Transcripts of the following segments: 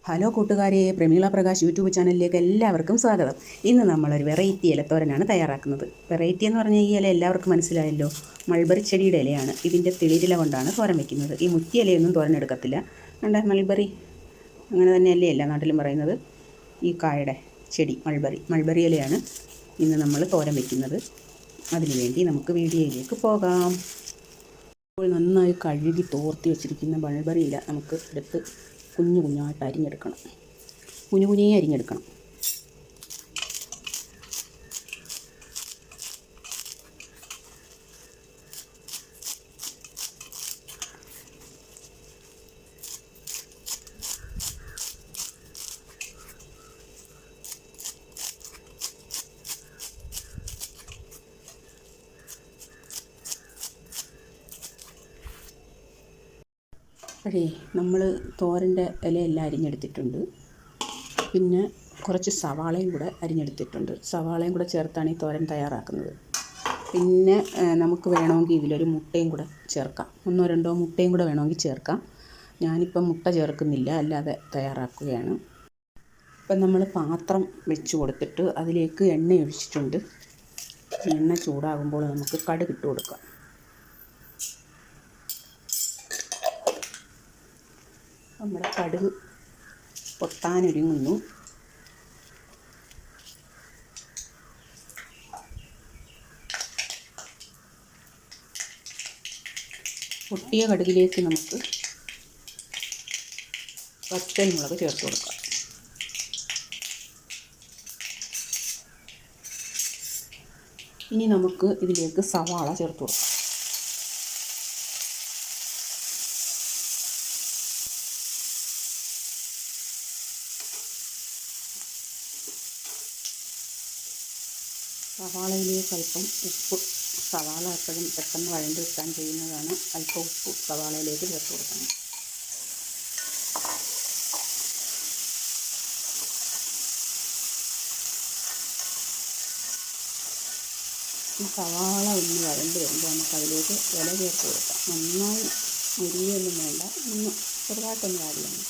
Hello കൂട്ടുകാരെ, Prameela Prakash YouTube ചാനലിലേക്ക് എല്ലാവർക്കും സ്വാഗതം. ഇന്ന് നമ്മളൊരു വെറൈറ്റി ഇലത്തോരനാണ് തയ്യാറാക്കുന്നത്. വെറൈറ്റി എന്ന് പറഞ്ഞാൽ ഈ ഇല എല്ലാവർക്കും മനസ്സിലായല്ലോ, മൾബറി ചെടിയുടെ ഇലയാണ്. ഇതിൻ്റെ തിളിരില കൊണ്ടാണ് തോരൻ വയ്ക്കുന്നത്. ഈ മുറ്റി ഇലയൊന്നും തോരൻ എടുക്കത്തില്ല. കണ്ട മൾബറി അങ്ങനെ തന്നെയല്ലേ എല്ലാ നാട്ടിലും പറയുന്നത്. ഈ കായയുടെ ചെടി മൾബറി ഇലയാണ് ഇന്ന് നമ്മൾ തോരൻ വയ്ക്കുന്നത്. അതിനുവേണ്ടി നമുക്ക് വീഡിയോയിലേക്ക് പോകാം. ഇപ്പോൾ നന്നായി കഴുകി തോർത്തി വെച്ചിരിക്കുന്ന മൾബറി ഇല നമുക്ക് എടുത്ത് കുഞ്ഞു കുഞ്ഞായിട്ട് അരിഞ്ഞെടുക്കണം. കുഞ്ഞേ അരിഞ്ഞെടുക്കണം. അപ്പോഴേ നമ്മൾ തോരൻ്റെ ഇലയെല്ലാം അരിഞ്ഞെടുത്തിട്ടുണ്ട്. പിന്നെ കുറച്ച് സവാളയും കൂടെ അരിഞ്ഞെടുത്തിട്ടുണ്ട്. സവാളയും കൂടെ ചേർത്താണ് ഈ തോരൻ തയ്യാറാക്കുന്നത്. പിന്നെ നമുക്ക് വേണമെങ്കിൽ ഇതിലൊരു മുട്ടയും കൂടെ ചേർക്കാം. 1-2 മുട്ടയും കൂടെ വേണമെങ്കിൽ ചേർക്കാം. ഞാനിപ്പം മുട്ട ചേർക്കുന്നില്ല, അല്ലാതെ തയ്യാറാക്കുകയാണ്. ഇപ്പം നമ്മൾ പാത്രം വെച്ച് കൊടുത്തിട്ട് അതിലേക്ക് എണ്ണ ഒഴിച്ചിട്ടുണ്ട്. എണ്ണ ചൂടാകുമ്പോൾ നമുക്ക് കടുക് ഇട്ട് കൊടുക്കാം. നമ്മുടെ കടുക് പൊട്ടാനൊരുങ്ങുന്നു. പൊട്ടിയ കടുകിലേക്ക് നമുക്ക് വറ്റൽമുളക് ചേർത്ത് കൊടുക്കാം. ഇനി നമുക്ക് ഇതിലേക്ക് സവാള ചേർത്ത് കൊടുക്കാം. സവാളയിലേക്ക് അല്പം ഉപ്പ്. സവാള എപ്പോഴും പെട്ടെന്ന് വഴണ്ട് കിട്ടാൻ ചെയ്യുന്നതാണ്. അല്പം ഉപ്പ് സവാളയിലേക്ക് ചേർത്ത് കൊടുക്കണം. ഈ സവാള ഒന്ന് വഴണ്ട് വരുമ്പോൾ നമുക്കതിലേക്ക് ഇല ചേർത്ത് കൊടുക്കാം. നന്നായി മുരിയൊന്നും വേണ്ട, ഒന്ന് ചെറുതായിട്ടൊന്ന് വാടിയാണ്.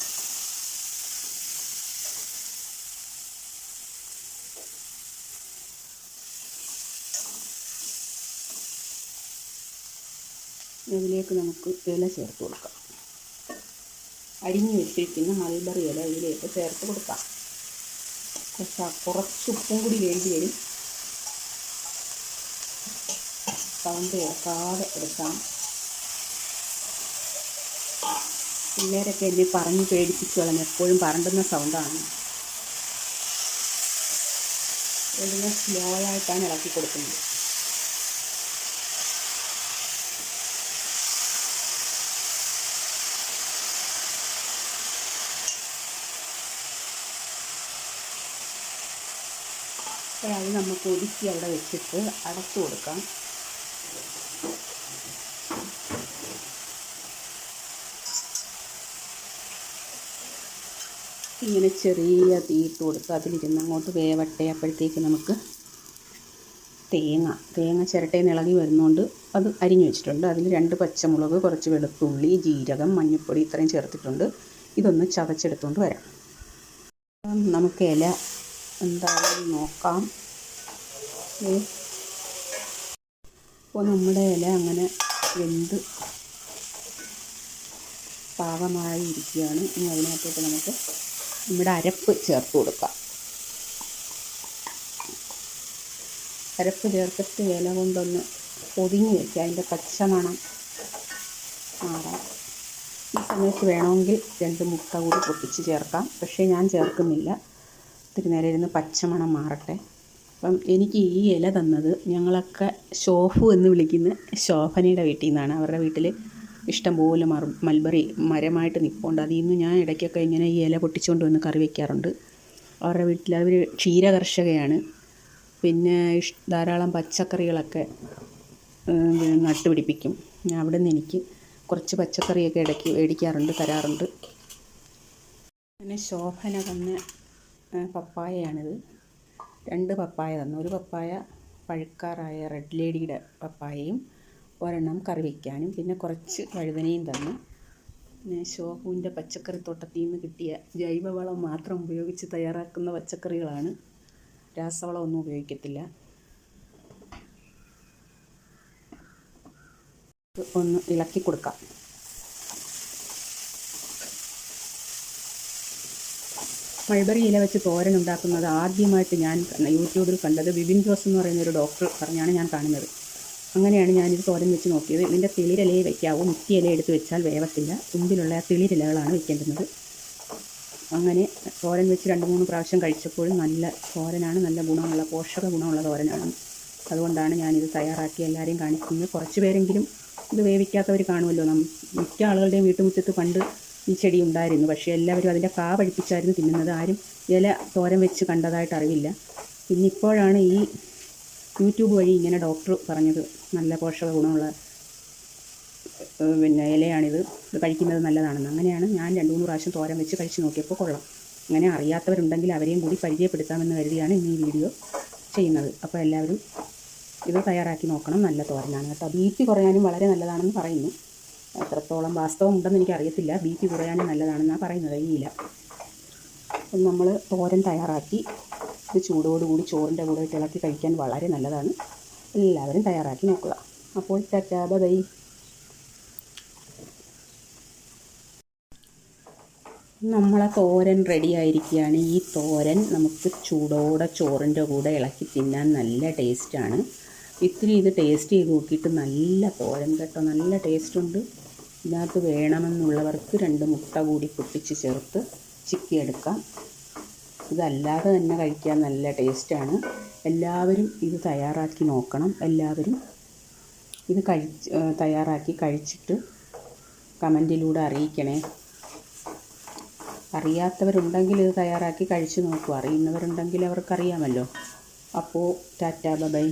ഇതിലേക്ക് നമുക്ക് ഇല ചേർത്ത് കൊടുക്കാം. അരിഞ്ഞു വെച്ചിരിക്കുന്ന മൾബറി ഇല ഇതിലേക്ക് ചേർത്ത് കൊടുക്കാം. കുറച്ച് ഉപ്പും കൂടി വേണ്ടി വരും. സൗണ്ട് കേൾക്കാതെ എടുക്കാം. പിള്ളേരൊക്കെ എന്നെ പറഞ്ഞ് പേടിപ്പിച്ചു കളഞ്ഞു. എപ്പോഴും പറണ്ടുന്ന സൗണ്ടാണ്. ഇതിനെ സ്ലോ ആയിട്ടാണ് ഇളക്കി കൊടുക്കുന്നത്. അപ്പോൾ അത് നമുക്ക് ഒതുക്കി അവിടെ വെച്ചിട്ട് അടച്ചു കൊടുക്കാം. ഇങ്ങനെ ചെറിയ തീയിട്ട് കൊടുത്ത് അതിലിരുന്ന് അങ്ങോട്ട് വേവട്ടെ. അപ്പോഴത്തേക്ക് നമുക്ക് തേങ്ങ ചിരട്ടയിൽ നിന്ന് ഇളകി വരുന്നതുകൊണ്ട് അത് അരിഞ്ഞു വെച്ചിട്ടുണ്ട്. അതിൽ 2 പച്ചമുളക്, കുറച്ച് വെളുത്തുള്ളി, ജീരകം, മഞ്ഞൾപ്പൊടി ഇത്രയും ചേർത്തിട്ടുണ്ട്. ഇതൊന്ന് ചതച്ചെടുത്തുകൊണ്ട് വരാം. നമുക്ക് ഇല എന്തായാലും നോക്കാം. അപ്പോൾ നമ്മുടെ ഇല അങ്ങനെ വെന്ത് പാകമായി ഇരിക്കുകയാണ്. ഇനി അതിനകത്തോട്ട് നമുക്ക് നമ്മുടെ അരപ്പ് ചേർത്ത് കൊടുക്കാം. അരപ്പ് ചേർത്തിട്ട് ഇല കൊണ്ടൊന്ന് പൊതിഞ്ഞ് വെക്കുക. അതിൻ്റെ പച്ചമണം മാറാം. ഈ സമയത്ത് വേണമെങ്കിൽ 2 മുട്ട കൂടി പൊട്ടിച്ച് ചേർക്കാം. പക്ഷേ ഞാൻ ചേർക്കുന്നില്ല. ഇത്തിരി നേരം ഇരുന്ന് പച്ചമണം മാറട്ടെ. അപ്പം എനിക്ക് ഈ ഇല തന്നത് ഞങ്ങളൊക്കെ ഷോഫു എന്ന് വിളിക്കുന്ന ശോഭനയുടെ വീട്ടിൽ നിന്നാണ്. അവരുടെ വീട്ടിൽ ഇഷ്ടംപോലെ മൾബറി മരമായിട്ട് നിൽപ്പുണ്ട്. അതിൽ നിന്ന് ഞാൻ ഇടയ്ക്കൊക്കെ ഇങ്ങനെ ഈ ഇല പൊട്ടിച്ചുകൊണ്ട് വന്ന് കറി വയ്ക്കാറുണ്ട്. അവരുടെ വീട്ടിൽ അവർ ക്ഷീരകർഷകയാണ്. പിന്നെ ധാരാളം പച്ചക്കറികളൊക്കെ നട്ടുപിടിപ്പിക്കും. അവിടെ നിന്ന് എനിക്ക് കുറച്ച് പച്ചക്കറിയൊക്കെ ഇടയ്ക്ക് മേടിക്കാറുണ്ട്, തരാറുണ്ട്. അങ്ങനെ ശോഭന തന്ന പപ്പായയാണിത്. 2 പപ്പായ തന്നു. ഒരു പപ്പായ പഴുക്കാറായ റെഡ് ലേഡിയുടെ പപ്പായയും, ഒരെണ്ണം കറി വയ്ക്കാനും, പിന്നെ കുറച്ച് വഴുതനയും തന്നു. പിന്നെ ശോഭുവിൻ്റെ പച്ചക്കറിത്തോട്ടത്തിൽ നിന്ന് കിട്ടിയ ജൈവവളം മാത്രം ഉപയോഗിച്ച് തയ്യാറാക്കുന്ന പച്ചക്കറികളാണ്. രാസവളമൊന്നും ഉപയോഗിക്കത്തില്ല. ഒന്ന് ഇളക്കി കൊടുക്കാം. മൾബറി ഇല വെച്ച് തോരൻ ഉണ്ടാക്കുന്നത് ആദ്യമായിട്ട് ഞാൻ യൂട്യൂബിൽ കണ്ടത് വിപിൻ ജോസ് എന്ന് പറയുന്നൊരു ഡോക്ടർ പറഞ്ഞാണ് ഞാൻ കാണുന്നത്. അങ്ങനെയാണ് ഞാനിത് തോരൻ വെച്ച് നോക്കിയത്. ഇതിൻ്റെ തിളിരിലയെ വയ്ക്കാവൂ. മുറ്റി ഇല എടുത്ത് വെച്ചാൽ വേവത്തില്ല. തുമ്പിലുള്ള ആ തിളിരിലകളാണ് വയ്ക്കേണ്ടുന്നത്. അങ്ങനെ തോരൻ വെച്ച് 2-3 പ്രാവശ്യം കഴിച്ചപ്പോഴും നല്ല തോരനാണ്, നല്ല ഗുണമുള്ള പോഷക ഗുണമുള്ള തോരനാണ്. അതുകൊണ്ടാണ് ഞാനിത് തയ്യാറാക്കി എല്ലാവരെയും കാണിക്കുന്നത്. കുറച്ച് പേരെങ്കിലും ഇത് വേവിക്കാത്തവർ കാണുമല്ലോ. മിക്ക ആളുകളുടെയും വീട്ടുമുറ്റത്ത് പണ്ട് ഈ ചെടി ഉണ്ടായിരുന്നു. പക്ഷേ എല്ലാവരും അതിൻ്റെ കാ പഴിപ്പിച്ചായിരുന്നു തിന്നുന്നത്. ആരും ഇല തോരൻ വെച്ച് കണ്ടതായിട്ട് അറിവില്ല. പിന്നെ ഇപ്പോഴാണ് ഈ യൂട്യൂബ് വഴി ഇങ്ങനെ ഡോക്ടർ പറഞ്ഞത് നല്ല പോഷക ഗുണമുള്ള ഇലയാണിത്, ഇത് കഴിക്കുന്നത് നല്ലതാണെന്ന്. അങ്ങനെയാണ് ഞാൻ 2-3 പ്രാവശ്യം തോരൻ വെച്ച് കഴിച്ച് നോക്കിയപ്പോൾ കൊള്ളാം. അങ്ങനെ അറിയാത്തവരുണ്ടെങ്കിൽ അവരെയും കൂടി പരിചയപ്പെടുത്താമെന്ന് കരുതിയാണ് ഇന്ന് ഈ വീഡിയോ ചെയ്യുന്നത്. അപ്പോൾ എല്ലാവരും ഇത് തയ്യാറാക്കി നോക്കണം. നല്ല തോരനാണ് കേട്ടോ. BP കുറയാനും വളരെ നല്ലതാണെന്ന് പറയുന്നു. എത്രത്തോളം വാസ്തവം ഉണ്ടെന്ന് എനിക്കറിയത്തില്ല. BP കുറയാനും നല്ലതാണെന്നാണ് പറയുന്നത് ഈ ഇല. നമ്മൾ തോരൻ തയ്യാറാക്കി ഇത് ചൂടോടുകൂടി ചോറിൻ്റെ കൂടെ ഇട്ട് ഇളക്കി കഴിക്കാൻ വളരെ നല്ലതാണ്. എല്ലാവരും തയ്യാറാക്കി നോക്കുക. അപ്പോൾ ടാറ്റാ ബൈ. നമ്മളെ തോരൻ റെഡി ആയിരിക്കുകയാണ്. ഈ തോരൻ നമുക്ക് ചൂടോടെ ചോറിൻ്റെ കൂടെ ഇളക്കി തിന്നാൻ നല്ല ടേസ്റ്റാണ്. ഇത്തിരി ഇത് ടേസ്റ്റ് ചെയ്ത് നോക്കിയിട്ട് നല്ല തോരൻ കേട്ടോ, നല്ല ടേസ്റ്റുണ്ട്. ഇതിനകത്ത് വേണമെന്നുള്ളവർക്ക് 2 മുട്ട കൂടി പൊട്ടിച്ച് ചേർത്ത് ചിക്കിയെടുക്കാം. ഇതല്ലാതെ തന്നെ കഴിക്കാൻ നല്ല ടേസ്റ്റാണ്. എല്ലാവരും ഇത് തയ്യാറാക്കി നോക്കണം. എല്ലാവരും ഇത് തയ്യാറാക്കി കഴിച്ചിട്ട് കമൻറ്റിലൂടെ അറിയിക്കണേ. അറിയാത്തവരുണ്ടെങ്കിൽ ഇത് തയ്യാറാക്കി കഴിച്ച് നോക്കൂ. അറിയുന്നവരുണ്ടെങ്കിൽ അവർക്കറിയാമല്ലോ. അപ്പോൾ ടാറ്റാ ബൈ.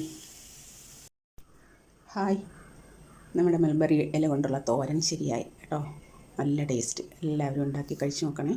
ഹായ്, നമ്മുടെ മൾബറി ഇല കൊണ്ടുള്ള തോരൻ ശരിയായി കേട്ടോ. നല്ല ടേസ്റ്റ്. എല്ലാവരും ഉണ്ടാക്കി കഴിച്ച് നോക്കണേ.